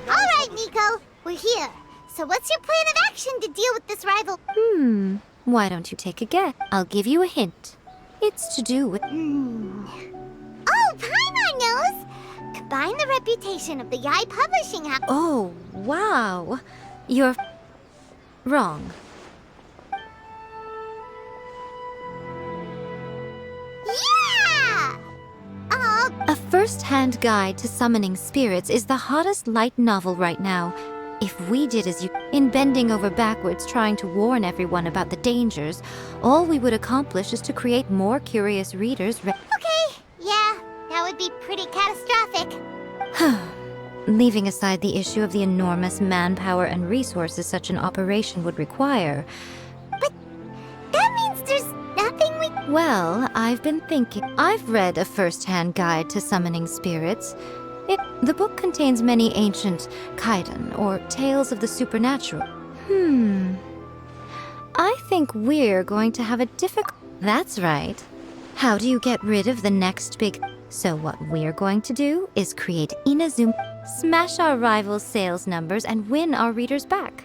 Alright, Nico, we're here. So what's your plan of action to deal with this rival? Why don't you take a guess? I'll give you a hint. It's to do with... Oh, Paimon knows! Combine the reputation of the Yai Publishing House. Oh, wow. You're... wrong. Yeah! A first-hand guide to summoning spirits is the hottest light novel right now. If we did as you... in bending over backwards trying to warn everyone about the dangers, all we would accomplish is to create more curious readers. Okay, yeah, that would be pretty catastrophic. Leaving aside the issue of the enormous manpower and resources such an operation would require. But that means there's nothing we... Well, I've been thinking. I've read a first-hand guide to summoning spirits. The book contains many ancient kaiden, or tales of the supernatural. I think we're going to have a difficult... That's right. How do you get rid of the next big... So what we're going to do is create Inazuma, smash our rivals' sales numbers, and win our readers back.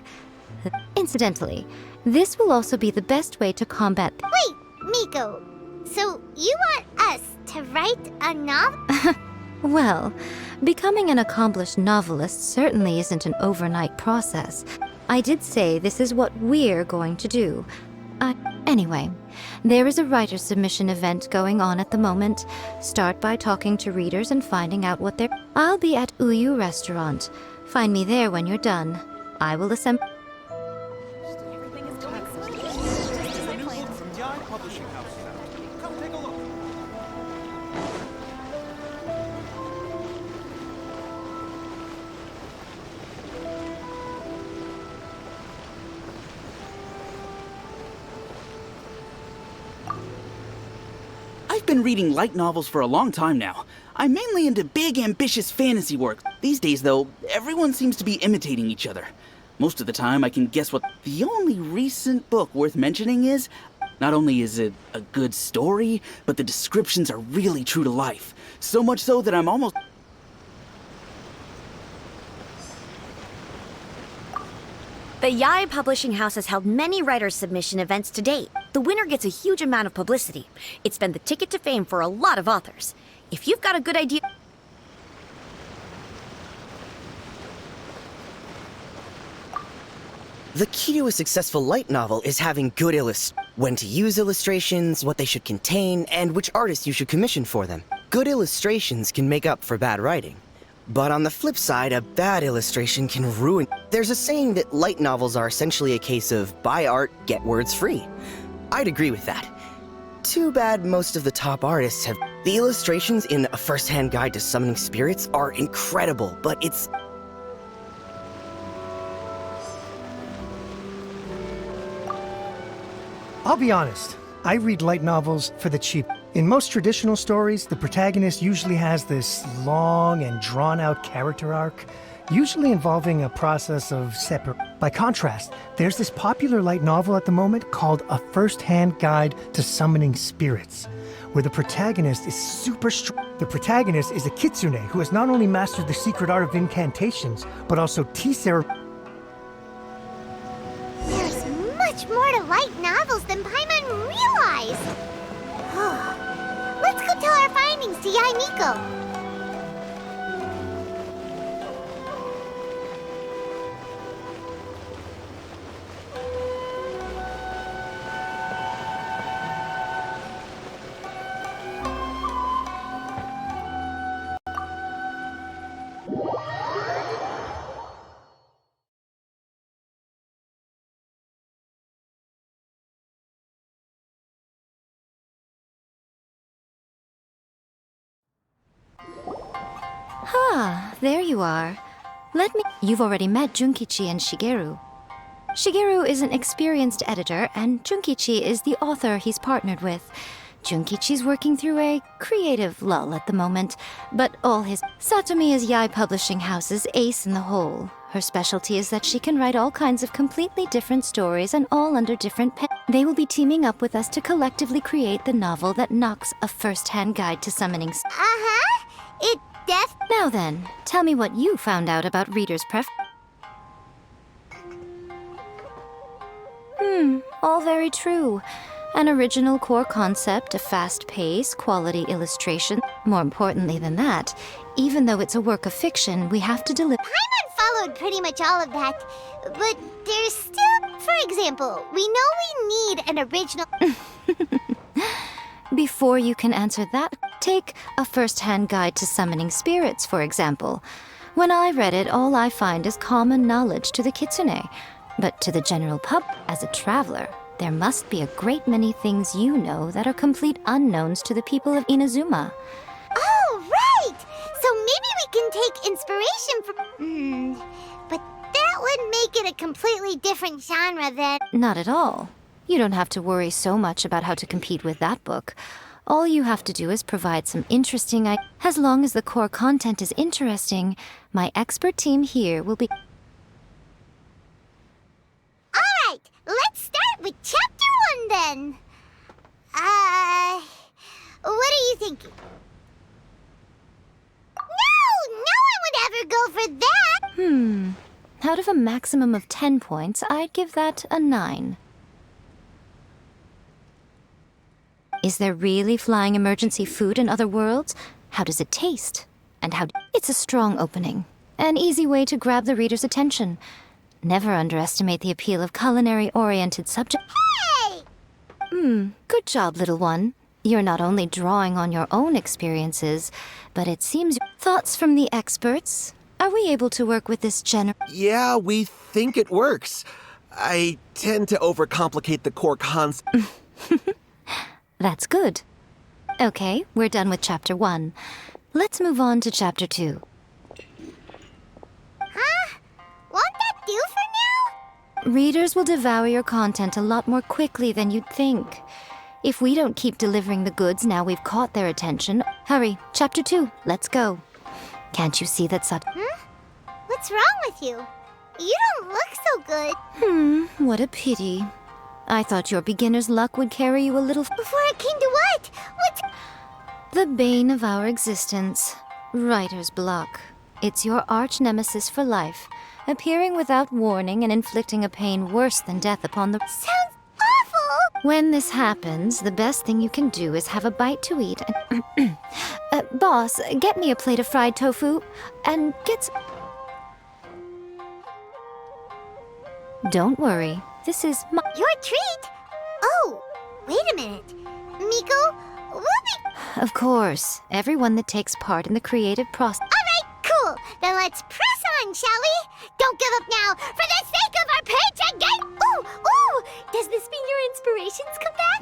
Incidentally, this will also be the best way to combat... Wait, Miko, so you want us to write a novel? Well, becoming an accomplished novelist certainly isn't an overnight process. I did say this is what we're going to do. Anyway, there is a writer submission event going on at the moment. Start by talking to readers and finding out what they're... I'll be at Uyu Restaurant. Find me there when you're done. I will assemble... Everything is going smoothly. Just as I planned. From Yai Publishing House. Come take a look. I've been reading light novels for a long time now. I'm mainly into big, ambitious fantasy work. These days, though, everyone seems to be imitating each other. Most of the time, I can guess what... The only recent book worth mentioning is... Not only is it a good story, but the descriptions are really true to life. So much so that I'm almost... The Yai Publishing House has held many writers' submission events to date. The winner gets a huge amount of publicity. It's been the ticket to fame for a lot of authors. If you've got a good idea... The key to a successful light novel is having good when to use illustrations, what they should contain, and which artists you should commission for them. Good illustrations can make up for bad writing. But on the flip side, a bad illustration can ruin... There's a saying that light novels are essentially a case of buy art, get words free. I'd agree with that. Too bad most of the top artists have... The illustrations in A First-Hand Guide to Summoning Spirits are incredible, but it's... I'll be honest, I read light novels for the cheap. In most traditional stories, the protagonist usually has this long and drawn-out character arc, usually involving a process of separate. By contrast, there's this popular light novel at the moment called A First-Hand Guide to Summoning Spirits, where the protagonist is super strong. The protagonist is a kitsune who has not only mastered the secret art of incantations, but also tea ceremony. There's much more to light novels than Paimon realized. Let's go tell our findings to Yai Miko. Ah, there you are. You've already met Junkichi and Shigeru. Shigeru is an experienced editor, and Junkichi is the author he's partnered with. Junkichi's working through a creative lull at the moment, but Satomi is Yae Publishing House's ace in the hole. Her specialty is that she can write all kinds of completely different stories and all under different They will be teaming up with us to collectively create the novel that knocks a first-hand guide to summoning. It Now then, tell me what you found out about readers' all very true. An original core concept, a fast pace, quality illustration. More importantly than that, even though it's a work of fiction, we have to deliver. Paimon followed pretty much all of that, but there's still, for example, we know we need an original. Before you can answer that, take a first-hand guide to summoning spirits, for example. When I read it, all I find is common knowledge to the kitsune. But to the general pub, as a traveler, there must be a great many things you know that are complete unknowns to the people of Inazuma. Oh, right! So maybe we can take inspiration from... But that would make it a completely different genre than... Not at all. You don't have to worry so much about how to compete with that book. All you have to do is provide some interesting ideas. As long as the core content is interesting, my expert team here will be... Alright, let's start with Chapter 1 then. What are you thinking? No one would ever go for that! Out of a maximum of 10 points, I'd give that a 9. Is there really flying emergency food in other worlds? How does it taste? And how... It's a strong opening. An easy way to grab the reader's attention. Never underestimate the appeal of culinary-oriented subjects. Hey! Good job, little one. You're not only drawing on your own experiences, but it seems... Thoughts from the experts? Are we able to work with this Yeah, we think it works. I tend to overcomplicate the core concept. That's good. Okay, we're done with Chapter 1. Let's move on to Chapter 2. Won't that do for now? Readers will devour your content a lot more quickly than you'd think. If we don't keep delivering the goods now we've caught their attention... Hurry, Chapter 2, let's go. Can't you see that What's wrong with you? You don't look so good. What a pity. I thought your beginner's luck would carry you a little... Before it came to what? What's... The bane of our existence. Writer's block. It's your arch-nemesis for life, appearing without warning and inflicting a pain worse than death upon the... Sounds awful! When this happens, the best thing you can do is have a bite to eat and... boss, get me a plate of fried tofu, and get some... Don't worry, this is my... Your treat? Oh, wait a minute. Miko, we'll be... Of course, everyone that takes part in the creative process... Alright, cool. Then let's press on, shall we? Don't give up now, for the sake of our paycheck game! Ooh! Does this mean your inspirations come back?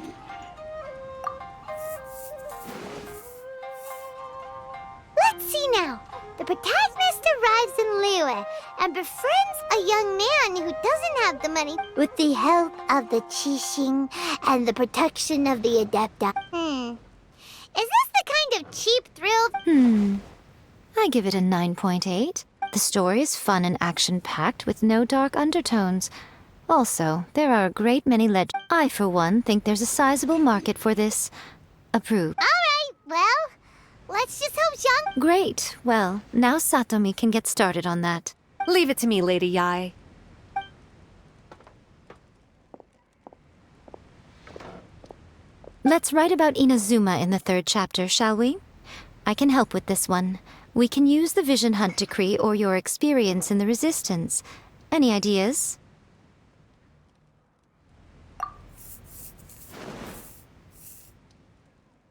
Let's see now. The protagonist arrives in Liyue and befriends a young man who doesn't have the money with the help of the Qixing and the protection of the Adepta. Is this the kind of cheap thrill? I give it a 9.8. The story is fun and action-packed with no dark undertones. Also, there are a great many legends. I, for one, think there's a sizable market for this. Approved. Alright, well, let's just hope Jean... Great. Well, now Satomi can get started on that. Leave it to me, Lady Yae. Let's write about Inazuma in the 3rd chapter, shall we? I can help with this one. We can use the Vision Hunt Decree or your experience in the Resistance. Any ideas?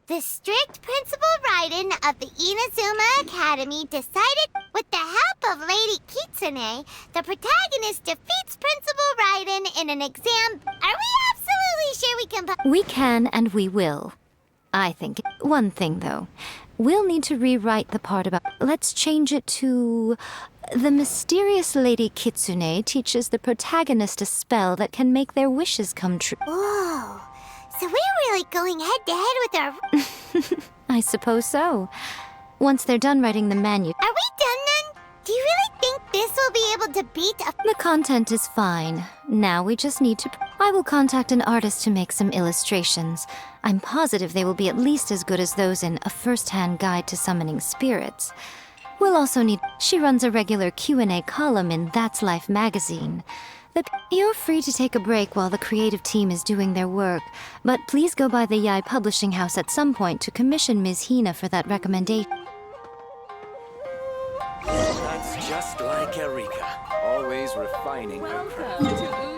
The strict Principal Raiden of the Inazuma Academy decided, with the help of Lady Kitsune, the protagonist defeats Principal Raiden in an exam. Are we absolutely sure we can... We can and we will. I think. One thing, though. we'll need to rewrite the part about... Let's change it to... The mysterious Lady Kitsune teaches the protagonist a spell that can make their wishes come true. Whoa. So we're really going head-to-head with our... I suppose so. Once they're done writing the manu... Are we done then? Do you really think this will be able to beat a... The content is fine. Now we just need to... I will contact an artist to make some illustrations. I'm positive they will be at least as good as those in A First-Hand Guide to Summoning Spirits. We'll also need... She runs a regular Q&A column in That's Life magazine. You're free to take a break while the creative team is doing their work, but please go by the Yai Publishing House at some point to commission Ms. Hina for that recommendation. That's just like Erika, always refining her craft.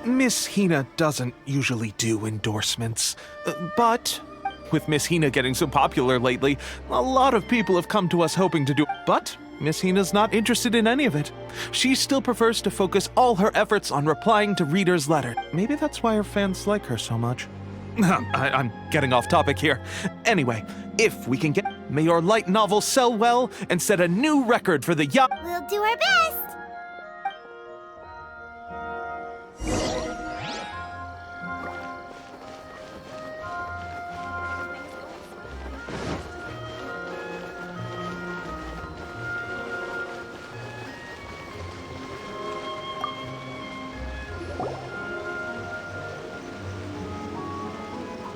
Miss Hina doesn't usually do endorsements, but with Miss Hina getting so popular lately, a lot of people have come to us hoping to do. But Miss Hina's not interested in any of it. She still prefers to focus all her efforts on replying to readers' letters. Maybe that's why her fans like her so much. I'm getting off topic here. Anyway, if we can may your light novel sell well and set a new record for the young. We'll do our best.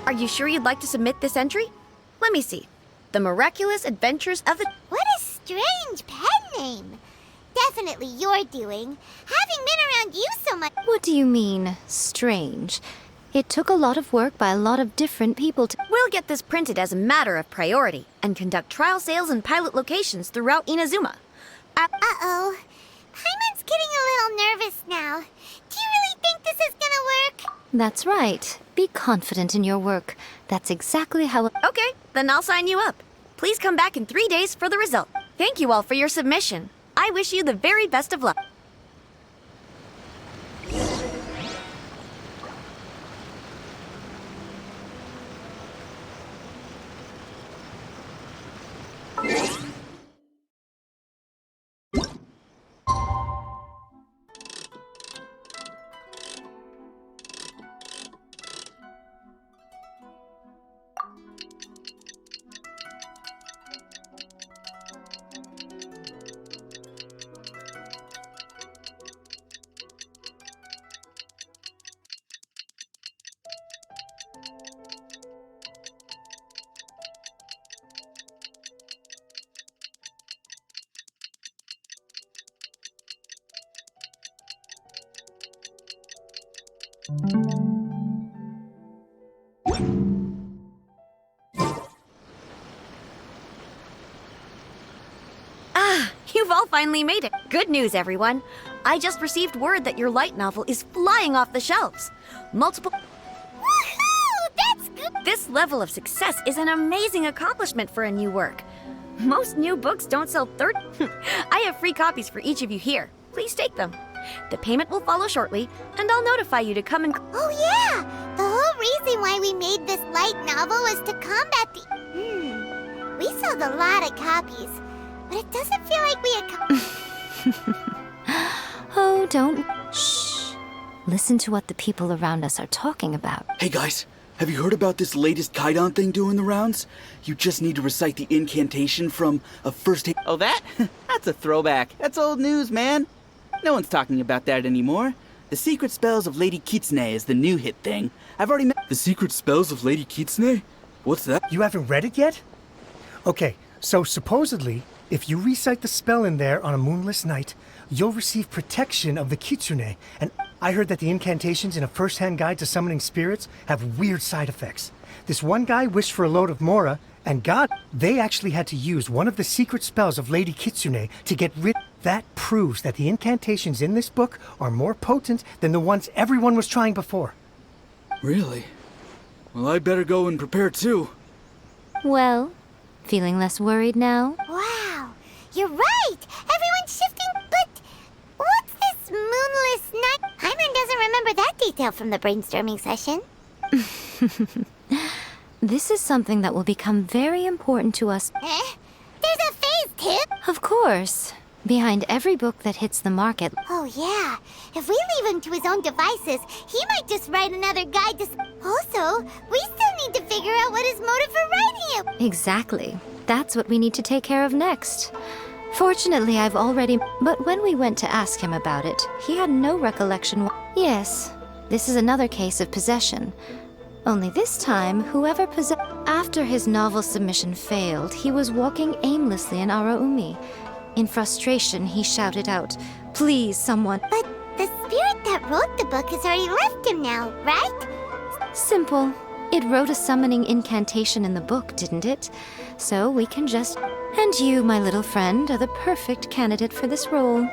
Are you sure you'd like to submit this entry? Let me see. The Miraculous Adventures of the... What a strange pen name. Definitely your doing. Having been around you so much... What do you mean, strange? It took a lot of work by a lot of different people to... We'll get this printed as a matter of priority and conduct trial sales in pilot locations throughout Inazuma. Uh-oh. Paimon's getting a little nervous now. Do you really think this is gonna work? That's right. Be confident in your work. That's exactly how... Okay, then I'll sign you up. Please come back in 3 days for the result. Thank you all for your submission. I wish you the very best of luck. You've all finally made it. Good news, everyone. I just received word that your light novel is flying off the shelves. Multiple... Woohoo! That's good! This level of success is an amazing accomplishment for a new work. Most new books don't sell I have free copies for each of you here. Please take them. The payment will follow shortly, and I'll notify you to come and... Oh yeah! The whole reason why we made this light novel was to combat the... We sold a lot of copies, but it doesn't feel like we Oh, don't... Shh. Listen to what the people around us are talking about. Hey guys, have you heard about this latest Kaidan thing doing the rounds? You just need to recite the incantation from a first... Oh, that? That's a throwback. That's old news, man. No one's talking about that anymore. The Secret Spells of Lady Kitsune is the new hit thing. I've already met... The Secret Spells of Lady Kitsune? What's that? You haven't read it yet? Okay, so supposedly, if you recite the spell in there on a moonless night, you'll receive protection of the Kitsune. And I heard that the incantations in a first-hand guide to summoning spirits have weird side effects. This one guy wished for a load of Mora, and God, they actually had to use one of the secret spells of Lady Kitsune to get rid. That proves that the incantations in this book are more potent than the ones everyone was trying before. Really? Well, I better go and prepare too. Well, feeling less worried now? Wow, you're right! Everyone's shifting, but what's this moonless night? Hyman doesn't remember that detail from the brainstorming session. This is something that will become very important to us. There's a phase tip! Of course. Behind every book that hits the market. Oh yeah, if we leave him to his own devices, he might just write another guide to... Also, we still need to figure out what his motive for writing it. Exactly. That's what we need to take care of next. Fortunately, I've already... But when we went to ask him about it, he had no recollection. Yes, this is another case of possession. Only this time, whoever possessed... After his novel submission failed, he was walking aimlessly in Araumi. In frustration, he shouted out, "Please, someone." But the spirit that wrote the book has already left him now, right? Simple. It wrote a summoning incantation in the book, didn't it? So we can just... And you, my little friend, are the perfect candidate for this role.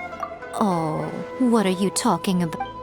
Oh, what are you talking about?